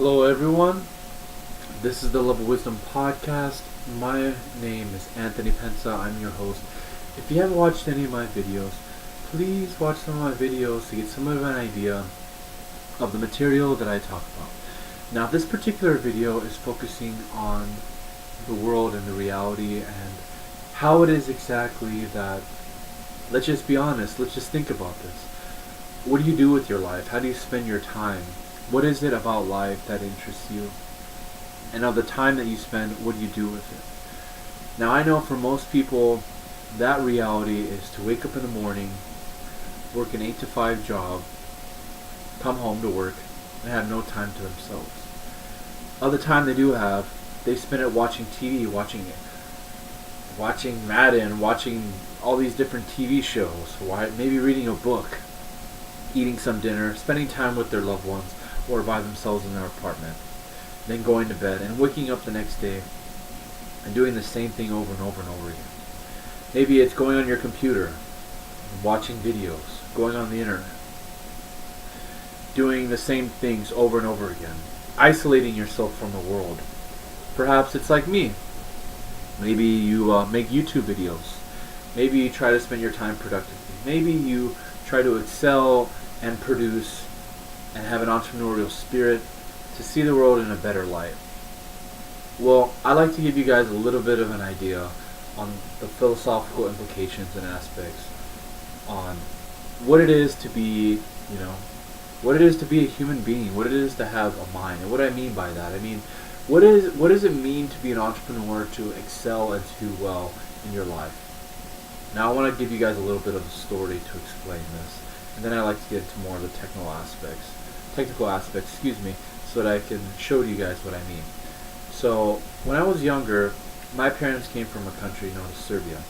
Hello, everyone. This is the Love of Wisdom podcast. My name is Anthony Pensa. I'm your host. If you haven't watched any of my videos, please watch some of my videos to get some of an idea of the material that I talk about. Now, this particular video is focusing on the world and the reality and how it is exactly that, let's just be honest, let's just think about this. What do you do with your life? How do you spend your time? What is it about life that interests you? And of the time that you spend, what do you do with it? Now, I know for most people, that reality is to wake up in the morning, work an 8 to 5 job, come home to work, and have no time to themselves. Other time they do have, they spend it watching TV, watching Madden, watching all these different TV shows, maybe reading a book, eating some dinner, spending time with their loved ones, or by themselves in their apartment, then going to bed and waking up the next day and doing the same thing over and over and over again. Maybe it's going on your computer, watching videos, going on the internet, doing the same things over and over again, isolating yourself from the world. Perhaps it's like me. Maybe you make YouTube videos. Maybe you try to spend your time productively. Maybe you try to excel and produce and have an entrepreneurial spirit to see the world in a better light. Well, I'd like to give you guys a little bit of an idea on the philosophical implications and aspects on what it is to be, what it is to be a human being, what it is to have a mind. And what I mean by that, what does it mean to be an entrepreneur, to excel and to do well in your life? Now I want to give you guys a little bit of a story to explain this, and then I'd like to get into more of the technical aspects, so that I can show you guys what I mean. So when I was younger, my parents came from a country known as Serbia,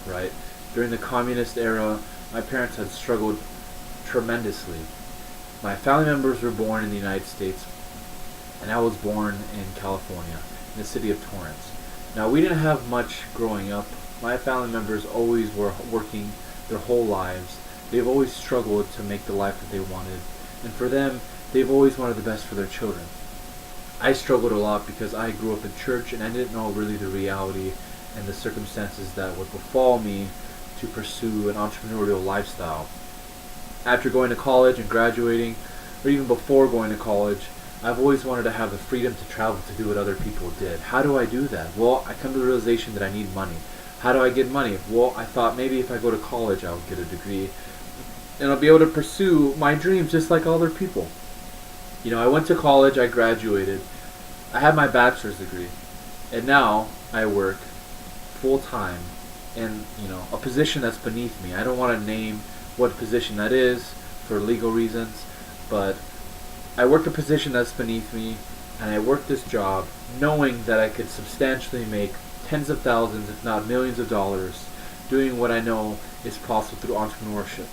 right? During the communist era, my parents had struggled tremendously. My family members were born in the United States, and I was born in California, in the city of Torrance. Now, we didn't have much growing up. My family members always were working their whole lives. They've always struggled to make the life that they wanted. And for them, they've always wanted the best for their children. I struggled a lot because I grew up in church and I didn't know really the reality and the circumstances that would befall me to pursue an entrepreneurial lifestyle. After going to college and graduating, or even before going to college, I've always wanted to have the freedom to travel to do what other people did. How do I do that? Well, I come to the realization that I need money. How do I get money? Well, I thought maybe if I go to college, I'll get a degree and I'll be able to pursue my dreams just like other people. I went to college, I graduated, I had my bachelor's degree, and now I work full-time in, a position that's beneath me. I don't want to name what position that is for legal reasons, but I work a position that's beneath me, and I work this job knowing that I could substantially make tens of thousands, if not millions of dollars, doing what I know is possible through entrepreneurship.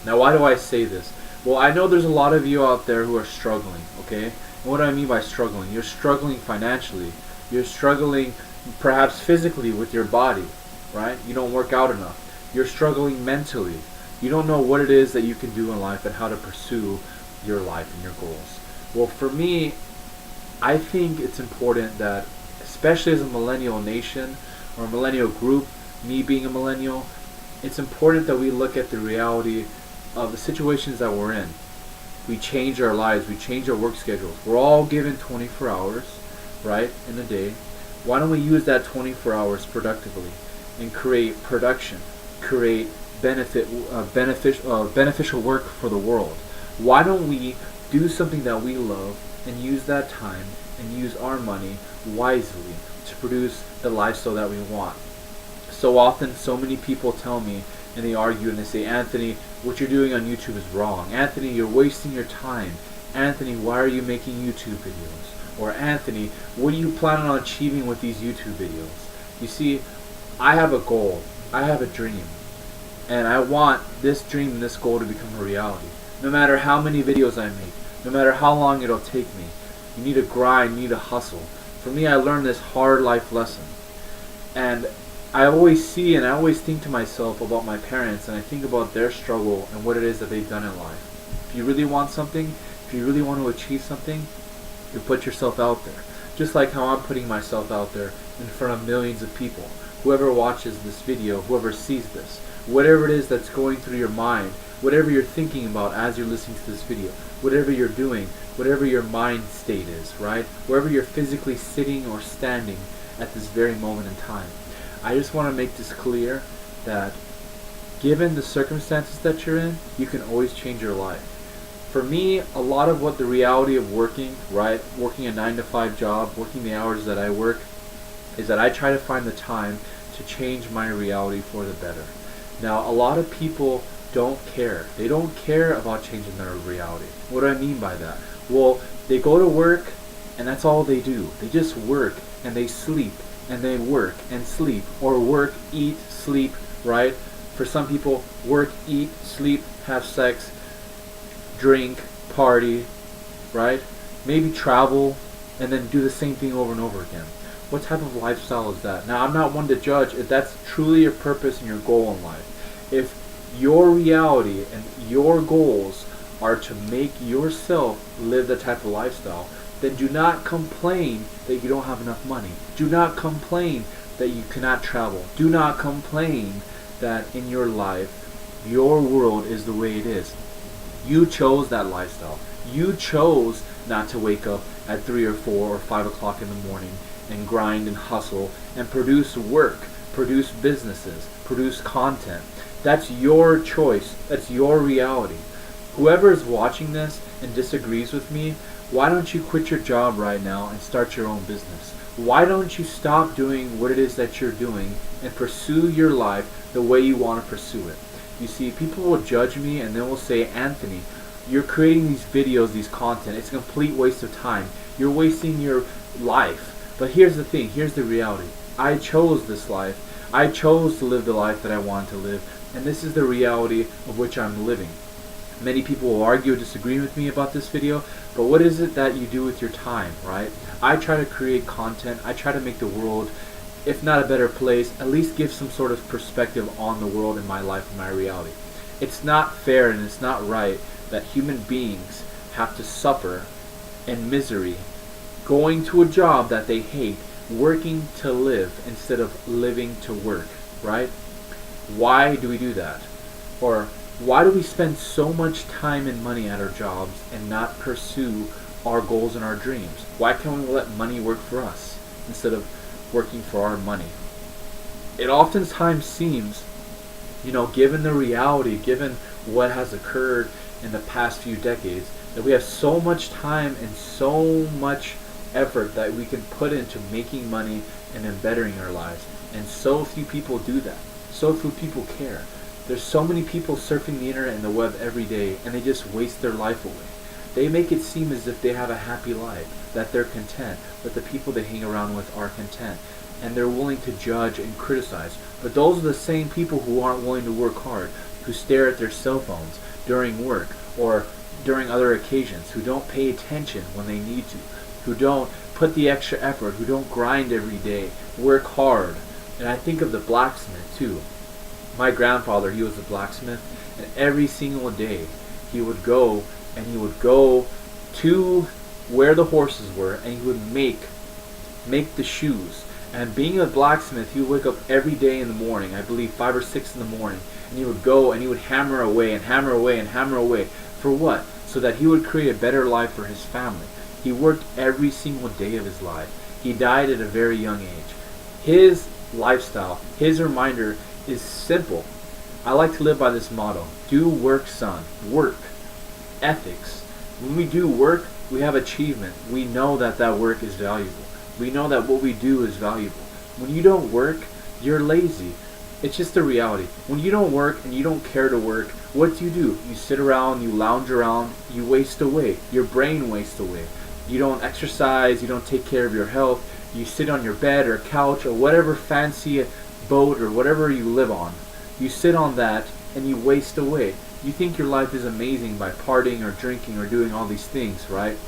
Now, why do I say this? Well, I know there's a lot of you out there who are struggling, okay? And what do I mean by struggling? You're struggling financially. You're struggling perhaps physically with your body, right? You don't work out enough. You're struggling mentally. You don't know what it is that you can do in life and how to pursue your life and your goals. Well, for me, I think it's important that, especially as a millennial nation or a millennial group, me being a millennial, it's important that we look at the reality of the situations that we're in. We change our lives, we change our work schedules. We're all given 24 hours, right, in a day. Why don't we use that 24 hours productively and create production, create beneficial work for the world? Why don't we do something that we love and use that time and use our money wisely to produce the lifestyle that we want? So often, so many people tell me, and they argue and they say, Anthony, what you're doing on YouTube is wrong. Anthony, you're wasting your time. Anthony, why are you making YouTube videos? Or Anthony, what are you planning on achieving with these YouTube videos? You see, I have a goal. I have a dream. And I want this dream and this goal to become a reality. No matter how many videos I make, no matter how long it'll take me, you need to grind, you need to hustle. For me, I learned this hard life lesson. And I always see and I always think to myself about my parents, and I think about their struggle and what it is that they've done in life. If you really want something, If you really want to achieve something, you put yourself out there. Just like how I'm putting myself out there in front of millions of people. Whoever watches this video, whoever sees this, whatever it is that's going through your mind, whatever you're thinking about as you're listening to this video, whatever you're doing, whatever your mind state is, right? Wherever you're physically sitting or standing at this very moment in time. I just want to make this clear that given the circumstances that you're in, you can always change your life. For me, a lot of what the reality of working, right, working a 9-to-5 job, working the hours that I work, is that I try to find the time to change my reality for the better. Now, a lot of people don't care. They don't care about changing their reality. What do I mean by that? Well, they go to work and that's all they do. They just work and they sleep and they work and sleep, or work, eat, sleep, right? For some people, work, eat, sleep, have sex, drink, party, right? Maybe travel and then do the same thing over and over again. What type of lifestyle is that? Now, I'm not one to judge if that's truly your purpose and your goal in life. If your reality and your goals are to make yourself live that type of lifestyle, then do not complain that you don't have enough money. Do not complain that you cannot travel. Do not complain that in your life, your world is the way it is. You chose that lifestyle. You chose not to wake up at 3 or 4 or 5 o'clock in the morning and grind and hustle and produce work, produce businesses, produce content. That's your choice. That's your reality. Whoever is watching this and disagrees with me, why don't you quit your job right now and start your own business? Why don't you stop doing what it is that you're doing and pursue your life the way you want to pursue it? You see, people will judge me and they will say, Anthony, you're creating these videos, these content. It's a complete waste of time. You're wasting your life. But here's the thing. Here's the reality. I chose this life. I chose to live the life that I wanted to live. And this is the reality of which I'm living. Many people will argue or disagree with me about this video, but what is it that you do with your time, right? I try to create content. I try to make the world, if not a better place, at least give some sort of perspective on the world and my life and my reality. It's not fair and it's not right that human beings have to suffer in misery, going to a job that they hate, working to live instead of living to work, right? Why do we do that? Or why do we spend so much time and money at our jobs and not pursue our goals and our dreams? Why can't we let money work for us instead of working for our money? It oftentimes seems, given the reality, given what has occurred in the past few decades, that we have so much time and so much effort that we can put into making money and in bettering our lives. And so few people do that. So few people care. There's so many people surfing the internet and the web every day, and they just waste their life away. They make it seem as if they have a happy life, that they're content, that the people they hang around with are content, and they're willing to judge and criticize. But those are the same people who aren't willing to work hard, who stare at their cell phones during work or during other occasions, who don't pay attention when they need to, who don't put the extra effort, who don't grind every day, work hard. And I think of the blacksmith too. My grandfather, he was a blacksmith, and every single day he would go to where the horses were, and he would make the shoes. And being a blacksmith, he would wake up every day in the morning, I believe 5 or 6 in the morning, and he would go and he would hammer away and hammer away and hammer away. For what? So that he would create a better life for his family. He worked every single day of his life. He died at a very young age. His lifestyle, his reminder is simple. I like to live by this motto. Do work, son. Work. Ethics. When we do work, we have achievement. We know that that work is valuable. We know that what we do is valuable. When you don't work, you're lazy. It's just the reality. When you don't work and you don't care to work, what do? You sit around, you lounge around, you waste away. Your brain wastes away. You don't exercise, you don't take care of your health. You sit on your bed or couch or whatever fancy boat or whatever you live on. You sit on that and you waste away. You think your life is amazing by partying or drinking or doing all these things, right?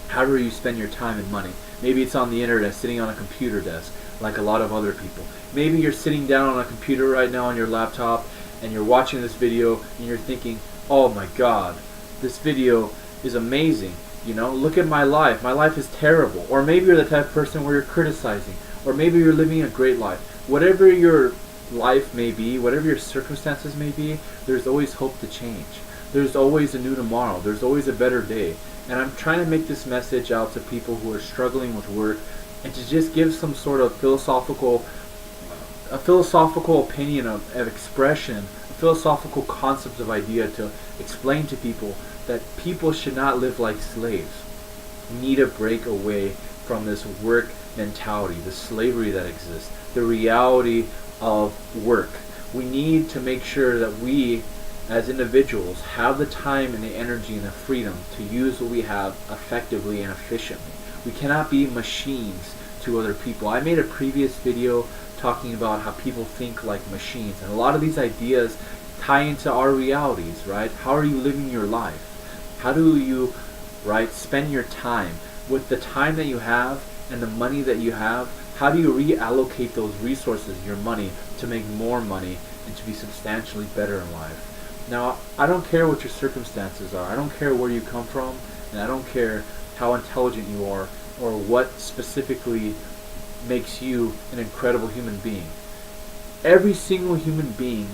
However you spend your time and money. Maybe it's on the internet, sitting on a computer desk, like a lot of other people. Maybe you're sitting down on a computer right now on your laptop and you're watching this video and you're thinking, oh my god, this video is amazing. You know, look at my life. My life is terrible. Or maybe you're the type of person where you're criticizing. Or maybe you're living a great life. Whatever your life may be, whatever your circumstances may be, there's always hope to change. There's always a new tomorrow. There's always a better day. And I'm trying to make this message out to people who are struggling with work, and to just give some sort of philosophical opinion of expression, a philosophical concept of idea to explain to people that people should not live like slaves. We need to break away from this work mentality, the slavery that exists, the reality of work. We need to make sure that we as individuals have the time and the energy and the freedom to use what we have effectively and efficiently. We cannot be machines to other people. I made a previous video talking about how people think like machines, and a lot of these ideas tie into our realities, right? How are you living your life? How do you, right, spend your time? With the time that you have and the money that you have, how do you reallocate those resources, your money, to make more money and to be substantially better in life? Now, I don't care what your circumstances are. I don't care where you come from, and I don't care how intelligent you are or what specifically makes you an incredible human being. Every single human being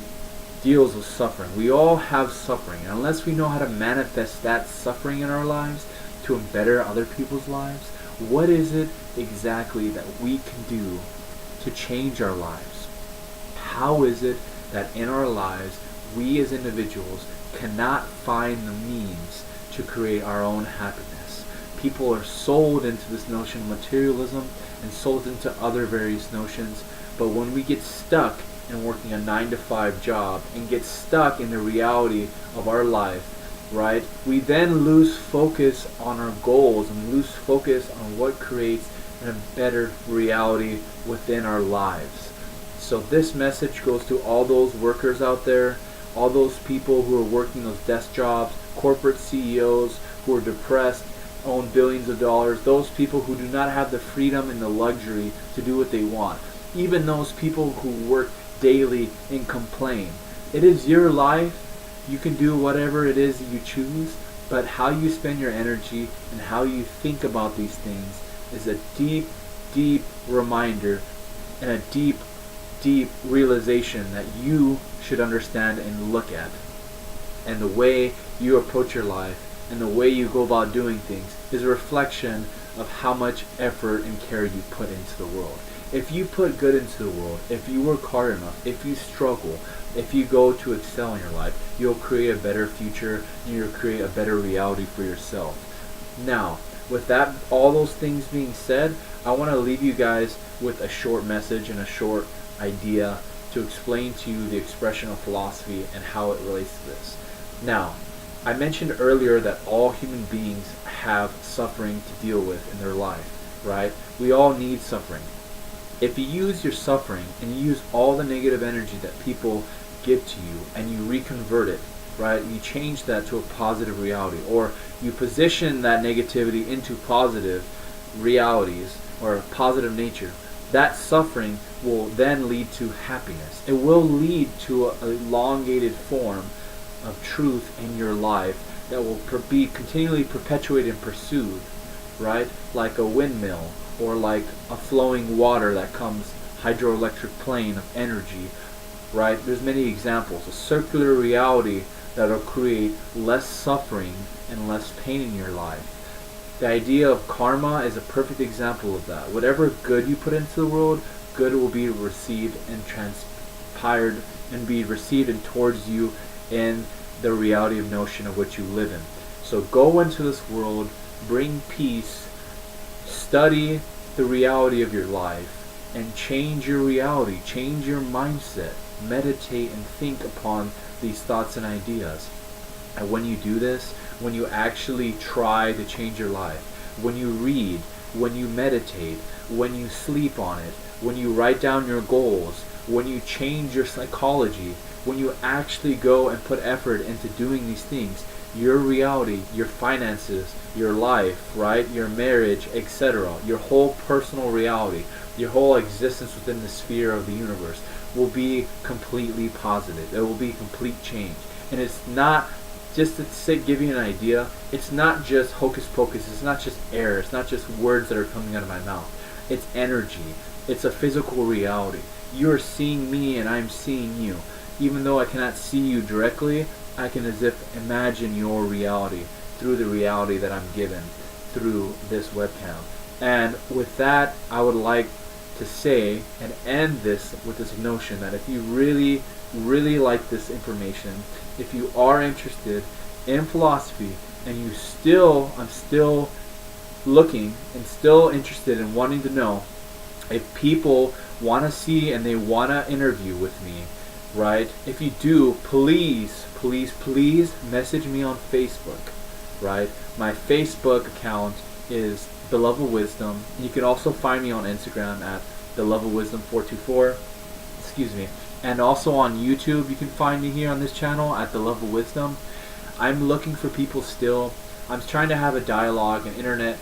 deals with suffering. We all have suffering. And unless we know how to manifest that suffering in our lives to better other people's lives, what is it exactly that we can do to change our lives? How is it that in our lives we as individuals cannot find the means to create our own happiness? People are sold into this notion of materialism and sold into other various notions, but when we get stuck in working a 9-to-5 job and get stuck in the reality of our life, right, we then lose focus on our goals and lose focus on what creates a better reality within our lives. So this message goes to all those workers out there, all those people who are working those desk jobs, corporate CEOs who are depressed, own billions of dollars, those people who do not have the freedom and the luxury to do what they want, even those people who work daily and complain. It is your life. You can do whatever it is that you choose, but how you spend your energy and how you think about these things is a deep, deep reminder and a deep, deep realization that you should understand and look at. And the way you approach your life and the way you go about doing things is a reflection of how much effort and care you put into the world. If you put good into the world, if you work hard enough, if you struggle, if you go to excel in your life, you'll create a better future and you'll create a better reality for yourself. Now, with that, all those things being said, I want to leave you guys with a short message and a short idea to explain to you the expression of philosophy and how it relates to this. Now, I mentioned earlier that all human beings have suffering to deal with in their life, right? We all need suffering. If you use your suffering and you use all the negative energy that people give to you and you reconvert it, right? You change that to a positive reality, or you position that negativity into positive realities or a positive nature. That suffering will then lead to happiness. It will lead to an elongated form of truth in your life that will be continually perpetuated and pursued, right? Like a windmill or like a flowing water that comes, hydroelectric plane of energy, right? There's many examples. A circular reality that will create less suffering and less pain in your life. The idea of karma is a perfect example of that. Whatever good you put into the world, good will be received and transpired and be received and towards you in the reality of notion of what you live in. So go into this world, bring peace, study the reality of your life, and change your reality, change your mindset, meditate and think upon these thoughts and ideas. And when you do this, when you actually try to change your life, when you read, when you meditate, when you sleep on it, when you write down your goals, when you change your psychology, when you actually go and put effort into doing these things, your reality, your finances, your life, right, your marriage, etc., your whole personal reality, your whole existence within the sphere of the universe will be completely positive. It will be complete change. And it's not just to say, give you an idea, it's not just hocus pocus, it's not just air, it's not just words that are coming out of my mouth. It's energy. It's a physical reality. You are seeing me and I'm seeing you. Even though I cannot see you directly, I can as if imagine your reality through the reality that I'm given through this webcam. And with that, I would like to say and end this with this notion that if you really, really like this information, if you are interested in philosophy and I'm still looking and still interested in wanting to know if people want to see and they want to interview with me, right? If you do, please, please, please message me on Facebook, right? My Facebook account is The Love of Wisdom. You can also find me on Instagram at The Love of Wisdom 424. Excuse me. And also on YouTube, you can find me here on this channel at The Love of Wisdom. I'm looking for people still. I'm trying to have a dialogue, an internet,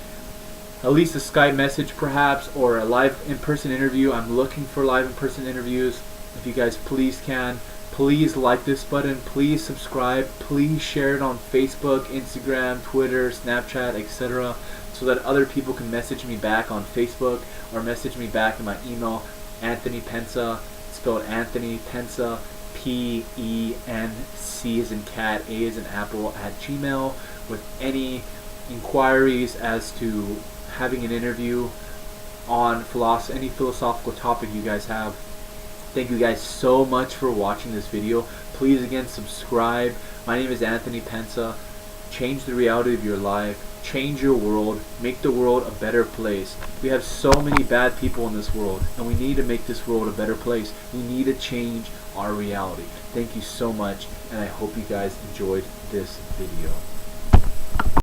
at least a Skype message perhaps, or a live in-person interview. I'm looking for live in-person interviews. If you guys please can, please like this button, please subscribe, please share it on Facebook, Instagram, Twitter, Snapchat, etc. so that other people can message me back on Facebook or message me back in my email, Anthony Pensa, spelled Anthony Pensa, P-E-N-C as in cat, A as in apple, at Gmail, with any inquiries as to having an interview on any philosophical topic you guys have. Thank you guys so much for watching this video. Please again subscribe. My name is Anthony Pensa. Change the reality of your life. Change your world. Make the world a better place. We have so many bad people in this world, and we need to make this world a better place. We need to change our reality. Thank you so much, and I hope you guys enjoyed this video.